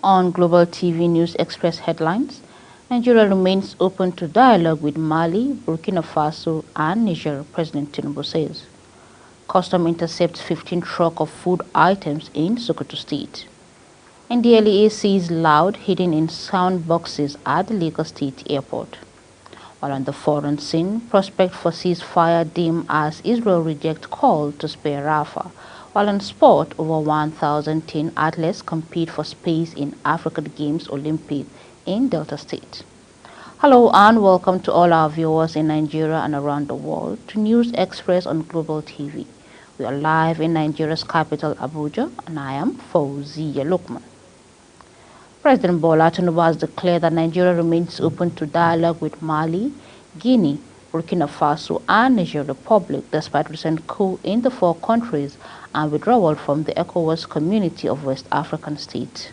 On Global TV News Express headlines, Nigeria remains open to dialogue with Mali, Burkina Faso, and Niger, President Tinubu says. Custom intercepts 15 trucks of food items in Sokoto State. NDLEA sees loud hidden in sound boxes at the Lagos State Airport. While on the foreign scene, prospect for ceasefire dim as Israel rejects call to spare Rafah. While in sport, over 1,000 teen athletes compete for space in African Games Olympic in Delta State. Hello and welcome to all our viewers in Nigeria and around the world to News Express on Global TV. We are live in Nigeria's capital, Abuja, and I am Fauziya Lukman. President Bola Tinubu has declared that Nigeria remains open to dialogue with Mali, Guinea, Burkina Faso, and Niger Republic despite recent coup in the four countries and withdrawal from the ECOWAS community of West African states.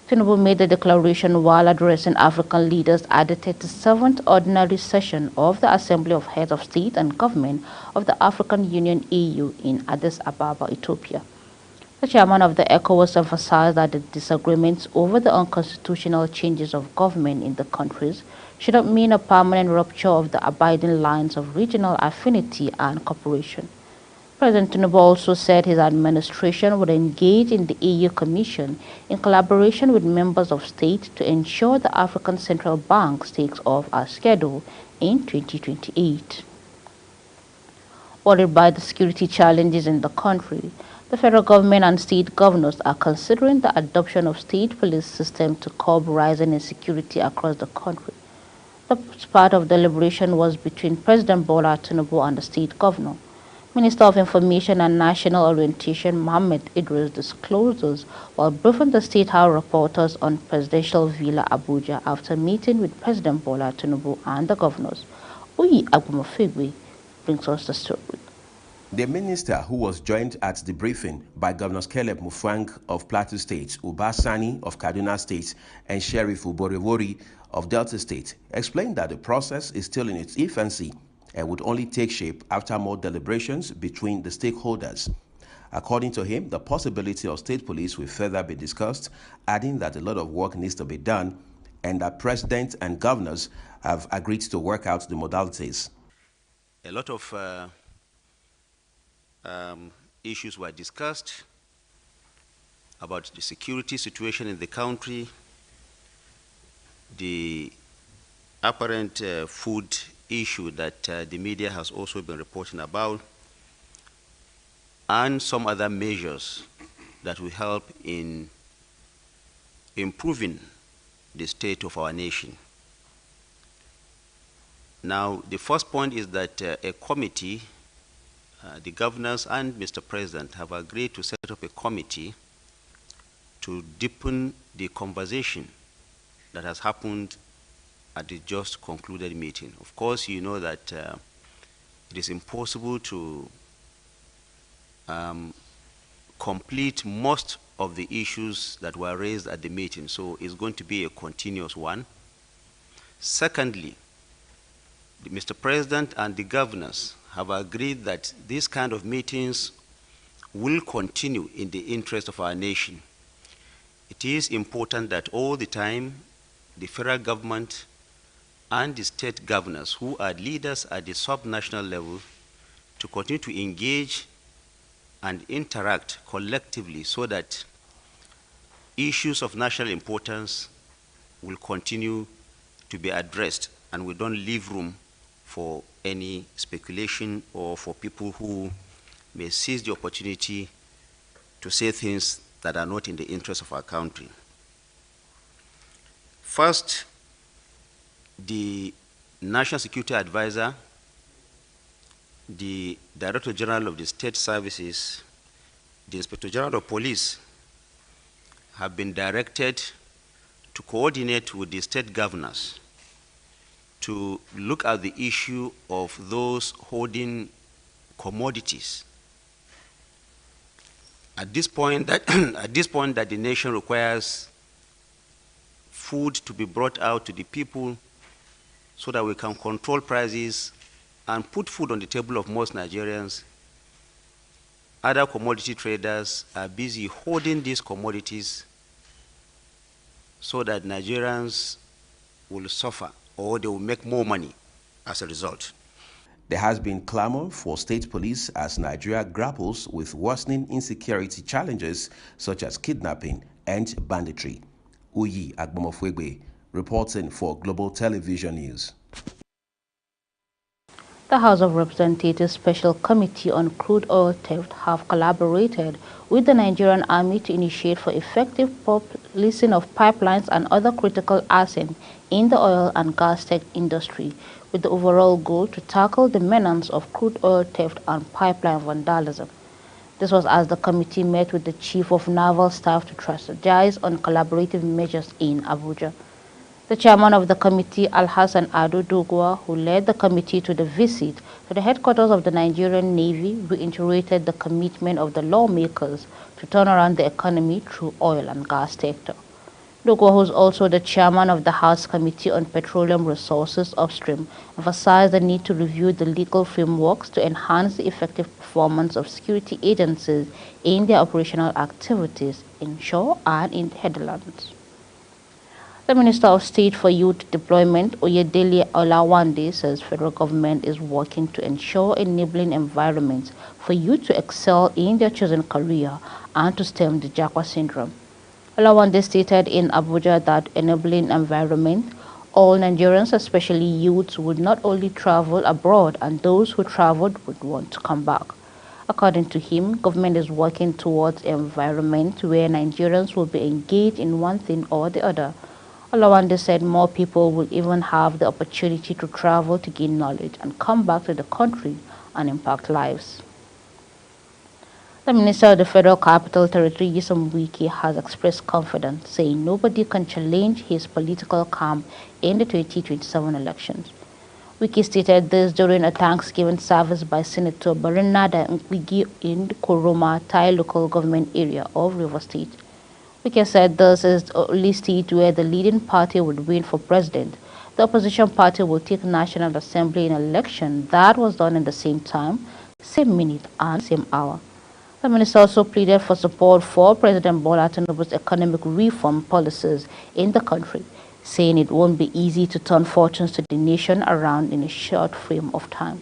Tinubu made the declaration while addressing African leaders at the 37th Ordinary Session of the Assembly of Heads of State and Government of the African Union (AU) in Addis Ababa, Ethiopia. The chairman of the ECOWAS emphasized that the disagreements over the unconstitutional changes of government in the countries should not mean a permanent rupture of the abiding lines of regional affinity and cooperation. President Tinubu also said his administration would engage in the EU Commission in collaboration with members of state to ensure the African Central Bank takes off as scheduled in 2028. Worried by the security challenges in the country, the federal government and state governors are considering the adoption of state police system to curb rising insecurity across the country. The part of deliberation was between President Bola Tinubu and the state governor. Minister of Information and National Orientation Mohammed Idris disclosed this while briefing the State House reporters on Presidential Villa Abuja after meeting with President Bola Tinubu and the governors. Uyi Agumofigwe brings us the story. The minister, who was joined at the briefing by Governors Caleb Mufwang of Plateau State, Uba Sani of Kaduna State, and Sheriff Uborewori of Delta State, explained that the process is still in its infancy and would only take shape after more deliberations between the stakeholders. According to him, the possibility of state police will further be discussed, adding that a lot of work needs to be done and that President and governors have agreed to work out the modalities. A lot of issues were discussed about the security situation in the country, the apparent food issue that the media has also been reporting about, and some other measures that will help in improving the state of our nation. Now, the first point is that a committee, the governors and Mr. President have agreed to set up a committee to deepen the conversation that has happened at the just concluded meeting. Of course, you know that it is impossible to complete most of the issues that were raised at the meeting, so it's going to be a continuous one. Secondly, Mr. President and the governors have agreed that these kind of meetings will continue in the interest of our nation. It is important that all the time the federal government and the state governors, who are leaders at the sub-national level, to continue to engage and interact collectively so that issues of national importance will continue to be addressed and we don't leave room for any speculation or for people who may seize the opportunity to say things that are not in the interest of our country. First, the National Security Advisor, the Director General of the State Services, the Inspector General of Police have been directed to coordinate with the state governors to look at the issue of those holding commodities. At this point that the nation requires food to be brought out to the people so that we can control prices and put food on the table of most Nigerians. Other commodity traders are busy holding these commodities so that Nigerians will suffer or they will make more money as a result. There has been clamor for state police as Nigeria grapples with worsening insecurity challenges such as kidnapping and banditry. Uyi Agbomofwegbe, reporting for Global Television News. The House of Representatives Special Committee on Crude Oil Theft have collaborated with the Nigerian Army to initiate for effective policing of pipelines and other critical assets in the oil and gas tech industry, with the overall goal to tackle the menace of crude oil theft and pipeline vandalism. This was as the committee met with the Chief of Naval Staff to strategize on collaborative measures in Abuja. The chairman of the committee, Alhassan Ado Dogwa, who led the committee to the visit to the headquarters of the Nigerian Navy, reiterated the commitment of the lawmakers to turn around the economy through oil and gas sector. Dogwa, who is also the chairman of the House Committee on Petroleum Resources Upstream, emphasized the need to review the legal frameworks to enhance the effective performance of security agencies in their operational activities in shore and in the headlands. The Minister of State for Youth Deployment, Oyedele Olawande, says federal government is working to ensure enabling environments for youth to excel in their chosen career and to stem the Jaqua syndrome. Olawande stated in Abuja that enabling environment, all Nigerians, especially youths, would not only travel abroad and those who traveled would want to come back. According to him, government is working towards an environment where Nigerians will be engaged in one thing or the other. Olawande said more people will even have the opportunity to travel to gain knowledge and come back to the country and impact lives. The Minister of the Federal Capital Territory, Nyesom Wike, has expressed confidence, saying nobody can challenge his political camp in the 2027 elections. Wike stated this during a Thanksgiving service by Senator Barinada Nkwigi in the Koroma Tai local government area of Rivers State. Wike said this is the only state where the leading party would win for president. The opposition party will take National Assembly in an election that was done in the same time, same minute and same hour. The minister also pleaded for support for President Bola Tinubu's economic reform policies in the country, saying it won't be easy to turn fortunes to the nation around in a short frame of time.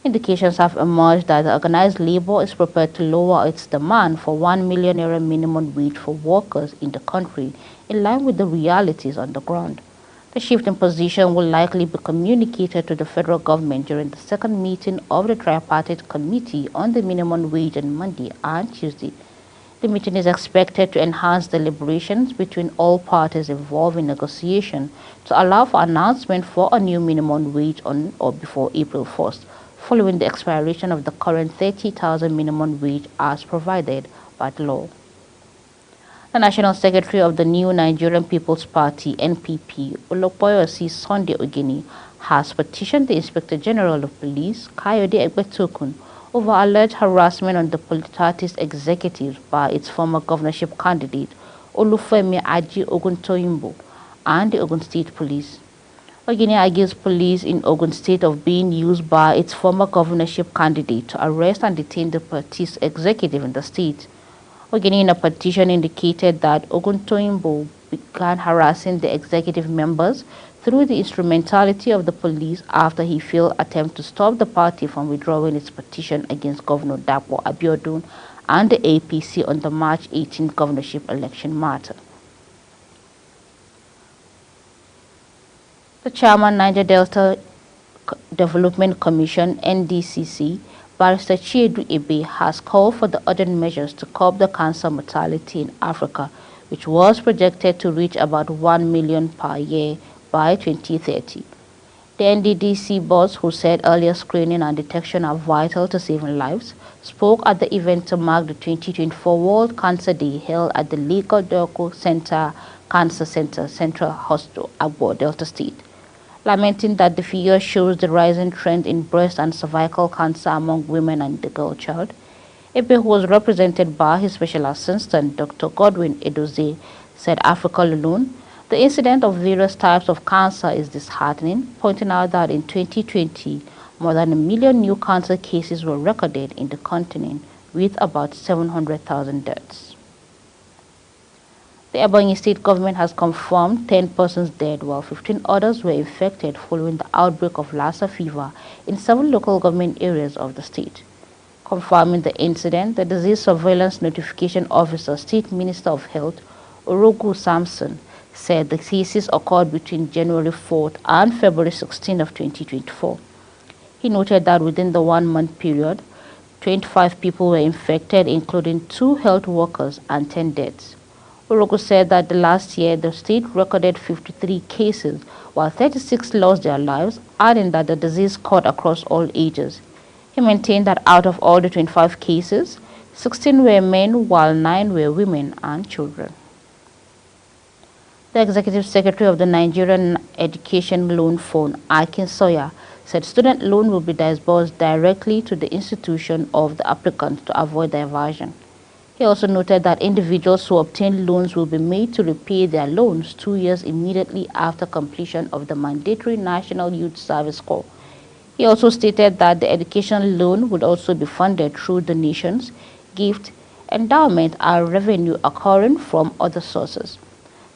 Indications have emerged that the organized labor is prepared to lower its demand for 1 million naira minimum wage for workers in the country, in line with the realities on the ground. The shift in position will likely be communicated to the federal government during the second meeting of the tripartite committee on the minimum wage on Monday and Tuesday. The meeting is expected to enhance deliberations between all parties involved in negotiation to allow for announcement for a new minimum wage on or before April 1st. Following the expiration of the current 30,000 minimum wage as provided by the law. The National Secretary of the New Nigerian People's Party, NPP, Olopoyosi Sunday Ogini, has petitioned the Inspector General of Police, Kayode Egbetokun, over alleged harassment on the party's executives by its former governorship candidate, Olufemi Aji Oguntoyimbo, and the Ogun State Police. Ogini argues police in Ogun State of being used by its former governorship candidate to arrest and detain the party's executive in the state. Ogini in a petition indicated that Oguntoyimbo began harassing the executive members through the instrumentality of the police after he failed attempt to stop the party from withdrawing its petition against Governor Dapo Abiodun and the APC on the March 18 governorship election matter. The chairman, Niger Delta Development Commission, NDCC, Barrister Chiedu Ebe, has called for the urgent measures to curb the cancer mortality in Africa, which was projected to reach about 1 million per year by 2030. The NDDC boss, who said earlier screening and detection are vital to saving lives, spoke at the event to mark the 2024 World Cancer Day held at the Lagos Delco Center Cancer Center Central Hospital, Agbo, Delta State, lamenting that the figure shows the rising trend in breast and cervical cancer among women and the girl child. Ebe, who was represented by his special assistant, Dr. Godwin Edoze, said Africa alone, the incidence of various types of cancer is disheartening, pointing out that in 2020, more than 1 million new cancer cases were recorded in the continent, with about 700,000 deaths. The Ebonyi state government has confirmed 10 persons dead while 15 others were infected following the outbreak of Lassa fever in 7 local government areas of the state. Confirming the incident, the Disease Surveillance Notification Officer, State Minister of Health, Orogu Samson, said the cases occurred between January 4th and February 16th of 2024. He noted that within the 1-month period, 25 people were infected, including 2 health workers and 10 deaths. Orogu said that the last year the state recorded 53 cases, while 36 lost their lives, adding that the disease cut across all ages. He maintained that out of all the 25 cases, 16 were men, while 9 were women and children. The Executive Secretary of the Nigerian Education Loan Fund, Akin Sawyer, said student loan will be disbursed directly to the institution of the applicant to avoid diversion. He also noted that individuals who obtain loans will be made to repay their loans 2 years immediately after completion of the mandatory National Youth Service Corps. He also stated that the education loan would also be funded through donations, gift, endowment, and revenue occurring from other sources.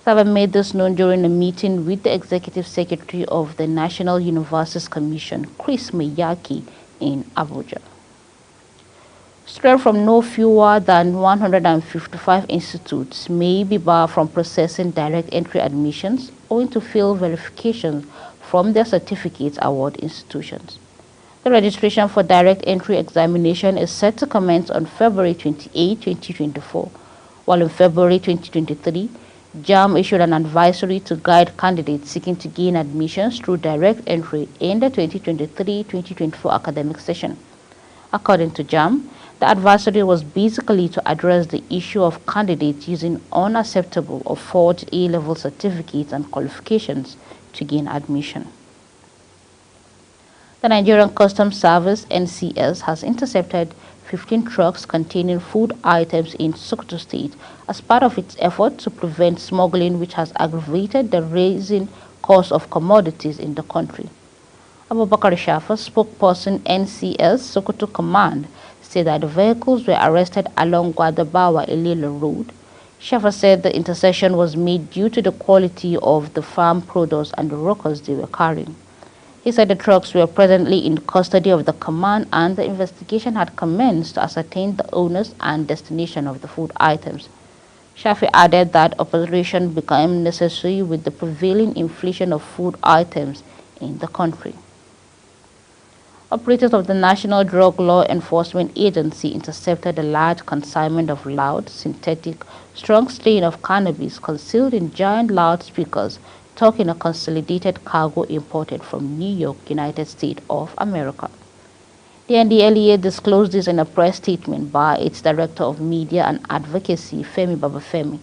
Sawyer made this known during a meeting with the Executive Secretary of the National Universities Commission, Chris Meyaki, in Abuja. Students from no fewer than 155 institutes may be barred from processing direct entry admissions owing to failed verifications from their certificate award institutions. The registration for direct entry examination is set to commence on February 28, 2024, while in February 2023, JAMB issued an advisory to guide candidates seeking to gain admissions through direct entry in the 2023-2024 academic session. According to JAMB, the advisory was basically to address the issue of candidates using unacceptable or forged A-level certificates and qualifications to gain admission. The Nigerian Customs Service (NCS) has intercepted 15 trucks containing food items in Sokoto State as part of its effort to prevent smuggling, which has aggravated the rising cost of commodities in the country. Abubakar Shafa, spokesperson NCS Sokoto Command, said that the vehicles were arrested along Gwadabawa-Elele Road. Shafa said the interception was made due to the quality of the farm produce and the rockers they were carrying. He said the trucks were presently in custody of the command and the investigation had commenced to ascertain the owners and destination of the food items. Shafi added that operation became necessary with the prevailing inflation of food items in the country. Operators of the National Drug Law Enforcement Agency intercepted a large consignment of loud, synthetic, strong strain of cannabis concealed in giant loudspeakers, talking a consolidated cargo imported from New York, United States of America. The NDLEA disclosed this in a press statement by its Director of Media and Advocacy, Femi Babafemi.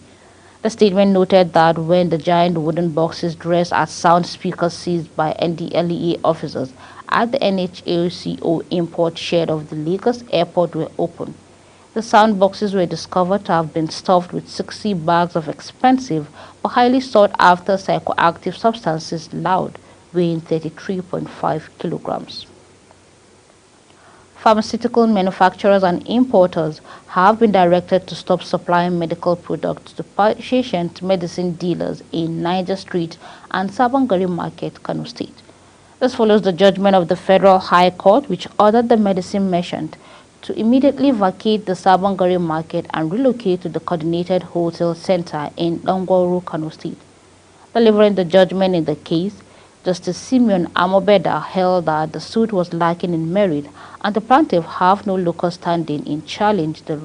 The statement noted that when the giant wooden boxes dressed as sound speakers seized by NDLEA officers at the NHACO import shed of the Lagos airport were opened, the sound boxes were discovered to have been stuffed with 60 bags of expensive but highly sought-after psychoactive substances loud, weighing 33.5 kilograms. Pharmaceutical manufacturers and importers have been directed to stop supplying medical products to patient medicine dealers in Niger Street and Sabongari Market, Kano State. This follows the judgment of the Federal High Court, which ordered the medicine merchant to immediately vacate the Sabongari Market and relocate to the Coordinated Hotel Center in Dongoro, Kano State. Delivering the judgment in the case, Justice Simeon Amobeda held that the suit was lacking in merit and the plaintiff have no local standing in challenge the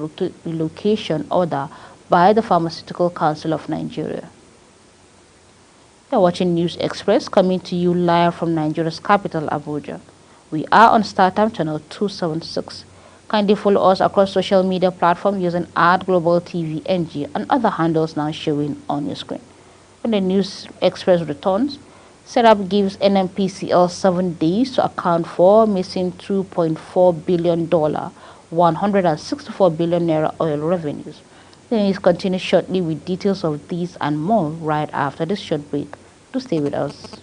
relocation order by the Pharmaceutical Council of Nigeria. You're watching News Express, coming to you live from Nigeria's capital, Abuja. We are on StarTime channel 276. Kindly follow us across social media platforms using @GlobalTVNG and other handles now showing on your screen. When the News Express returns, SERAP gives NNPCL 7 days to account for missing $2.4 billion, 164 billion naira oil revenues. The news continues shortly with details of these and more right after this short break. Do stay with us.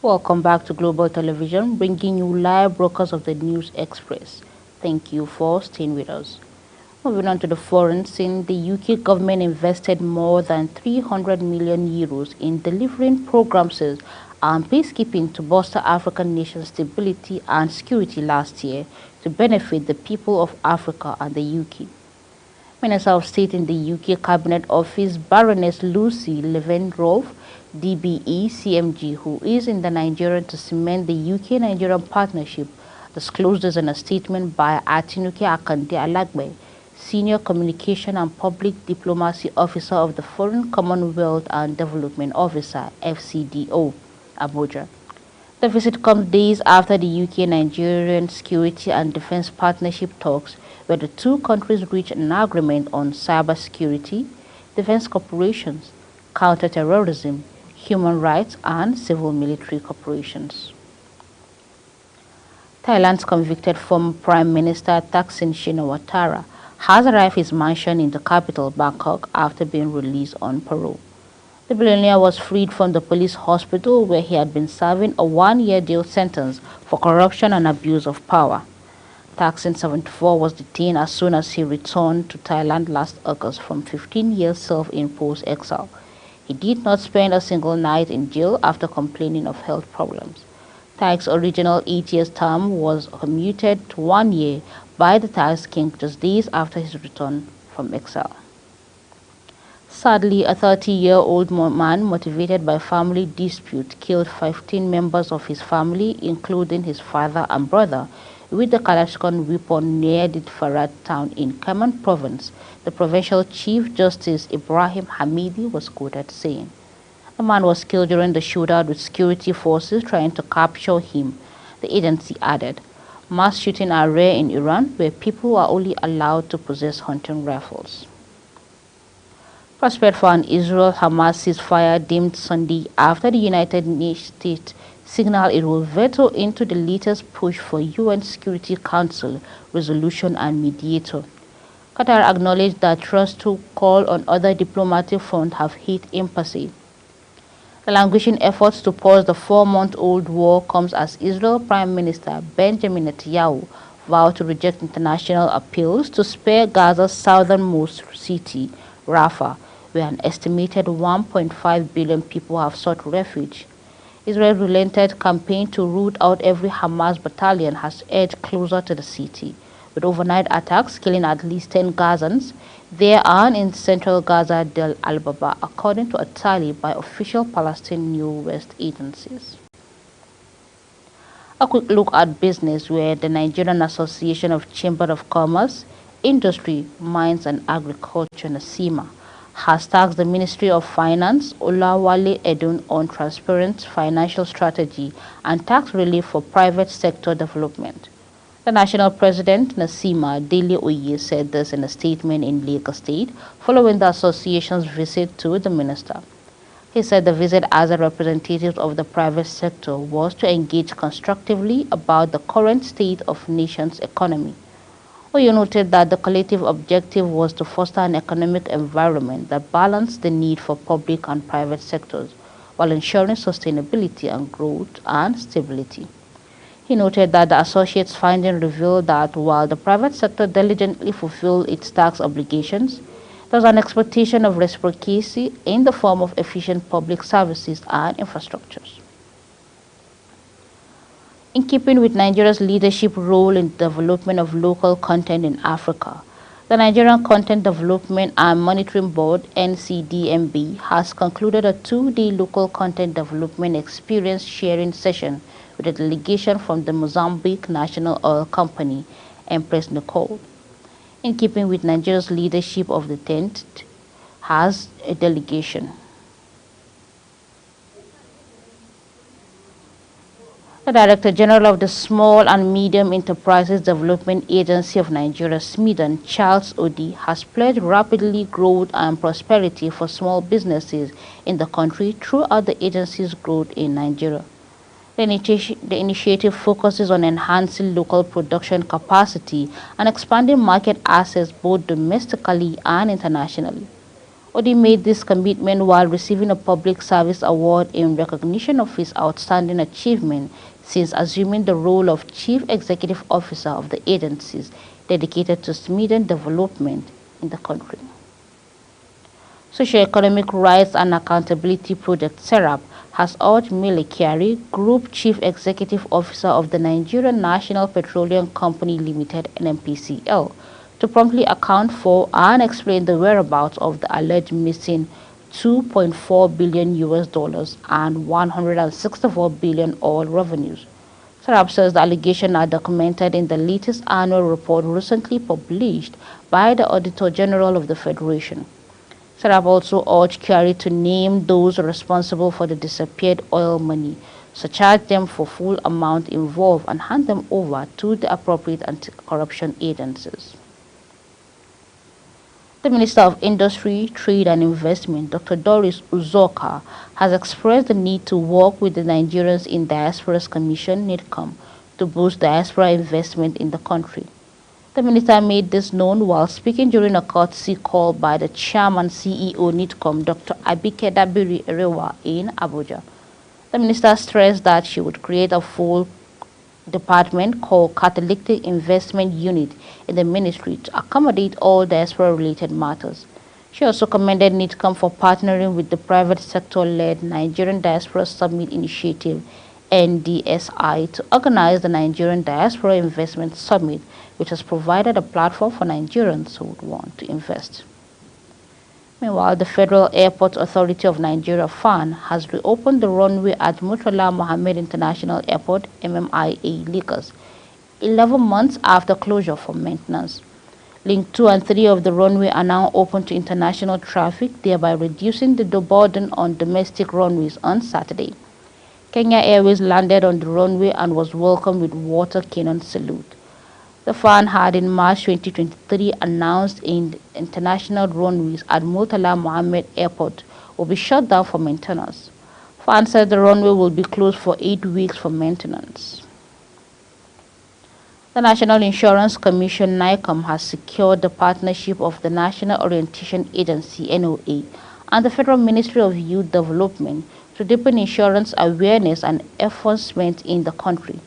Welcome back to Global Television, bringing you live broadcasts of the News Express. Thank you for staying with us. Moving on to the foreign scene, the UK government invested more than 300 million euros in delivering programs and peacekeeping to bolster African nations' stability and security last year to benefit the people of Africa and the UK. Minister of State in the UK Cabinet Office, Baroness Lucy Leavenworth, DBE CMG, who is in the Nigeria to cement the UK-Nigerian partnership, disclosed this in a statement by Atinuke Akande Alagbe, Senior Communication and Public Diplomacy Officer of the Foreign Commonwealth and Development Officer, FCDO, Abuja. The visit comes days after the UK-Nigerian Security and Defense Partnership talks, where the two countries reached an agreement on cybersecurity, defense cooperations, counterterrorism, human rights, and civil-military cooperations. Thailand's convicted former Prime Minister Thaksin Shinawatra has arrived at his mansion in the capital, Bangkok, after being released on parole. The billionaire was freed from the police hospital where he had been serving a one-year jail sentence for corruption and abuse of power. Thaksin, 74, was detained as soon as he returned to Thailand last August from 15 years self-imposed exile. He did not spend a single night in jail after complaining of health problems. Thak's original 8-year term was commuted to 1 year by the Thai king just days after his return from exile. Sadly, a 30-year-old man motivated by family dispute killed 15 members of his family, including his father and brother, with the Kalashnikov weapon near the Farad town in Kerman province, the provincial Chief Justice Ibrahim Hamidi was quoted saying. The man was killed during the shootout with security forces trying to capture him, the agency added. Mass shootings are rare in Iran, where people are only allowed to possess hunting rifles. Prospect for an Israel-Hamas ceasefire dimmed Sunday after the United States signaled it will veto into the latest push for UN Security Council resolution and mediator. Qatar acknowledged that threats to call on other diplomatic fronts have hit impasse. The languishing efforts to pause the 4-month-old war comes as Israel Prime Minister Benjamin Netanyahu vowed to reject international appeals to spare Gaza's southernmost city, Rafah, where an estimated 1.5 billion people have sought refuge. Israel's relentless campaign to root out every Hamas battalion has edged closer to the city, with overnight attacks killing at least 10 Gazans there and in central Gaza Del Al-Baba, according to a tally by official Palestinian News West agencies. A quick look at business, where the Nigerian Association of Chamber of Commerce, Industry, Mines and Agriculture, NACIMA, has tasked the Ministry of Finance, Olawale Edun, on transparent financial strategy and tax relief for private sector development. The national president, NACIMA Dele Oye, said this in a statement in Lagos State following the association's visit to the minister. He said the visit as a representative of the private sector was to engage constructively about the current state of the nation's economy. Oye noted that the collective objective was to foster an economic environment that balanced the need for public and private sectors while ensuring sustainability and growth and stability. He noted that the associate's findings revealed that while the private sector diligently fulfilled its tax obligations, there was an expectation of reciprocity in the form of efficient public services and infrastructures. In keeping with Nigeria's leadership role in the development of local content in Africa, the Nigerian Content Development and Monitoring Board, NCDMB, has concluded a 2-day local content development experience sharing session with a delegation from the Mozambique National Oil Company, Empress Nicole. In keeping with Nigeria's leadership of the 10th, has a delegation. The Director General of the Small and Medium Enterprises Development Agency of Nigeria, SMEDAN, Charles Odi, has pledged rapidly growth and prosperity for small businesses in the country throughout the agency's growth in Nigeria. The initiative focuses on enhancing local production capacity and expanding market access both domestically and internationally. Odi made this commitment while receiving a public service award in recognition of his outstanding achievement since assuming the role of Chief Executive Officer of the agencies dedicated to Smeaton development in the country. Socio-Economic Rights and Accountability Project (SERAP) has urged Mele Kyari, Group Chief Executive Officer of the Nigerian National Petroleum Company Limited (NNPCL), to promptly account for and explain the whereabouts of the alleged missing $2.4 billion and 164 billion oil revenues. SERAP says the allegations are documented in the latest annual report recently published by the Auditor General of the Federation. SERAP also urged Kyari to name those responsible for the disappeared oil money, so charge them for full amount involved and hand them over to the appropriate anti-corruption agencies. The Minister of Industry, Trade and Investment, Dr. Doris Uzoka, has expressed the need to work with the Nigerians in Diaspora's Commission, NIDCOM, to boost diaspora investment in the country. The minister made this known while speaking during a courtesy call by the Chairman CEO NIDCOM, Dr. Abike Dabiri Erewa, in Abuja. The minister stressed that she would create a full department called Catalytic Investment Unit in the ministry to accommodate all diaspora-related matters. She also commended NIDCOM for partnering with the private sector-led Nigerian Diaspora Summit Initiative (NDSI) to organize the Nigerian Diaspora Investment Summit, which has provided a platform for Nigerians who would want to invest. Meanwhile, the Federal Airport Authority of Nigeria (FAN) has reopened the runway at Murtala Mohammed International Airport (MMIA) Lagos, 11 months after closure for maintenance. Link 2 and 3 of the runway are now open to international traffic, thereby reducing the burden on domestic runways on Saturday. Kenya Airways landed on the runway and was welcomed with water cannon salute. The FAN had in March 2023 announced international runways at Murtala Mohammed Airport will be shut down for maintenance. FAN said the runway will be closed for 8 weeks for maintenance. The National Insurance Commission (NICOM) has secured the partnership of the National Orientation Agency (NOA) and the Federal Ministry of Youth Development to deepen insurance awareness and enforcement in the country.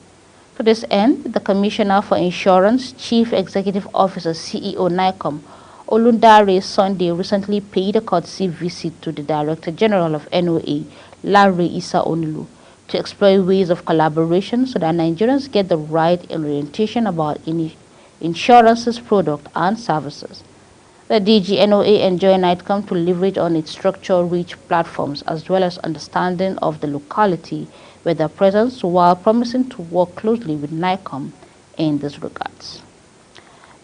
To this end, the Commissioner for Insurance, Chief Executive Officer CEO NICOM, Olundare Sunday, recently paid a courtesy visit to the Director General of NOA, Larry Issa Onilu, to explore ways of collaboration so that Nigerians get the right orientation about insurance's product and services. The DGNOA enjoined NICOM to leverage on its structure-rich platforms as well as understanding of the locality with their presence, while promising to work closely with NICOM in this regards.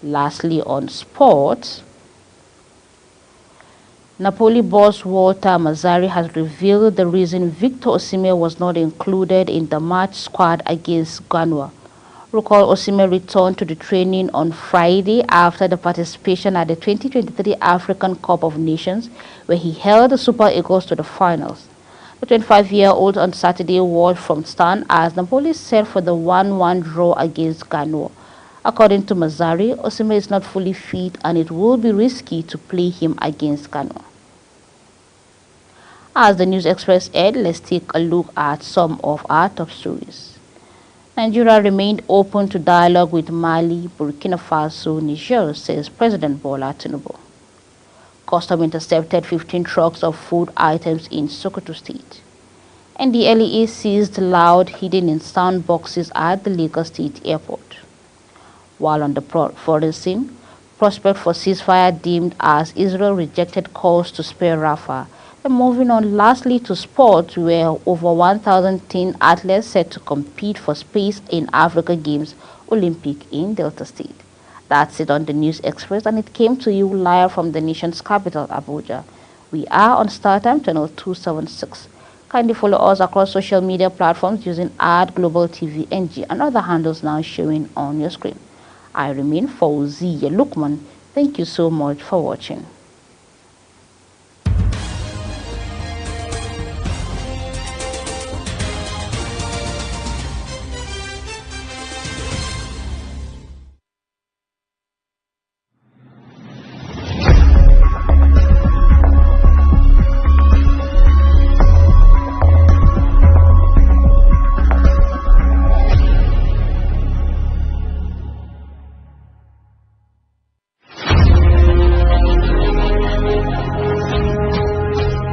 Lastly, on sports, Napoli boss Walter Mazzarri has revealed the reason Victor Osimhen was not included in the match squad against Ghana. Recall Osimhen returned to the training on Friday after the participation at the 2023 African Cup of Nations, where he held the Super Eagles to the finals. The 25-year-old on Saturday walked from stand as Napoli set for the 1-1 draw against Ghana. According to Mazzarri, Osimhen is not fully fit and it will be risky to play him against Ghana. As the News Express aired, let's take a look at some of our top stories. Nigeria remained open to dialogue with Mali, Burkina Faso, Niger, says President Bola Tinubu. Custom intercepted 15 trucks of food items in Sokoto State. And the LEA seized loud hidden in sound boxes at the Lagos State Airport. While on the foreign scene, prospect for ceasefire dimmed as Israel rejected calls to spare Rafah. And moving on lastly to sports, where over 1,000 teen athletes set to compete for space in Africa Games Olympic in Delta State. That's it on the News Express, and it came to you live from the nation's capital, Abuja. We are on StarTime channel 276. Kindly follow us across social media platforms using @GlobalTVNG and other handles now showing on your screen. I remain Fauziya Lukman. Thank you so much for watching.